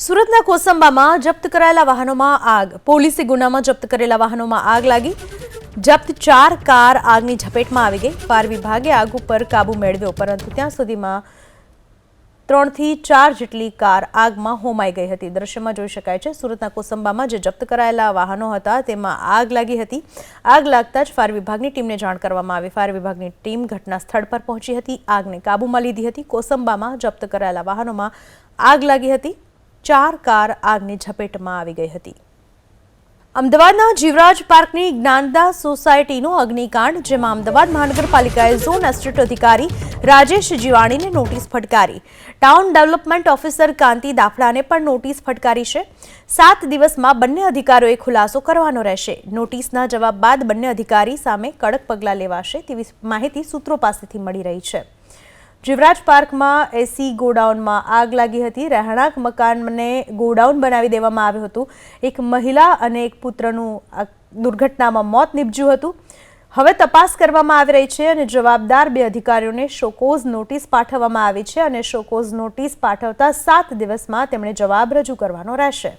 સુરતના કોસંબામાં જપ્ત કરાયેલા વાહનોમાં આગ. પોલીસે ગુનામાં જપ્ત કરેલા વાહનોમાં આગ લાગી. જપ્ત 4 કાર આગની ઝપેટમાં આવી ગઈ. ફાયર વિભાગે આગ ઉપર કાબુ મેળવ્યો, પરંતુ ત્યાં સુધીમાં 3 થી 4 જેટલી કાર આગમાં હોમાઈ ગઈ હતી. દ્રશ્યમાં જોઈ શકાય છે સુરતના કોસંબામાં જે જપ્ત કરાયેલા વાહનો હતા તેમાં આગ લાગી હતી. આગ લાગતા જ ફાયર વિભાગની ટીમને જાણ કરવામાં આવી. ફાયર વિભાગની ટીમ ઘટના સ્થળ પર પહોંચી હતી, આગને કાબૂમાં લીધી હતી. કોસંબામાં જપ્ત કરાયેલા વાહનોમાં આગ લાગી હતી. 4 કાર આગની ઝપેટમાં આવી ગઈ હતી. અમદાવાદના જીવરાજ પાર્કની જ્ઞાનદા સોસાયટીનો અગ્નિકાંડ, જેમાં અમદાવાદ મહાનગરપાલિકાએ ઝોન એસ્ટેટ અધિકારી રાજેશ જીવાણીને નોટિસ ફટકારી. ટાઉન ડેવલપમેન્ટ ઓફિસર કાંતિ દાફડાને પણ નોટિસ ફટકારી છે. 7 દિવસમાં બંને અધિકારીઓએ ખુલાસો કરવાનો રહેશે. નોટિસના જવાબ બાદ બંને અધિકારી સામે કડક પગલાં લેવાશે તેવી માહિતી સૂત્રો પાસેથી મળી રહી છે. જીવરાજ પાર્કમાં એસી ગોડાઉનમાં આગ લાગી હતી. રહેણાંક મકાનને ગોડાઉન બનાવી દેવામાં આવ્યું હતું. એક મહિલા અને એક પુત્રનું દુર્ઘટનામાં મોત નીપજ્યું હતું. હવે તપાસ કરવામાં આવી રહી છે અને જવાબદાર 2 અધિકારીઓને શોકોઝ નોટિસ પાઠવવામાં આવી છે અને શોકોઝ નોટિસ પાઠવતા 7 દિવસમાં તેમણે જવાબ રજૂ કરવાનો રહેશે.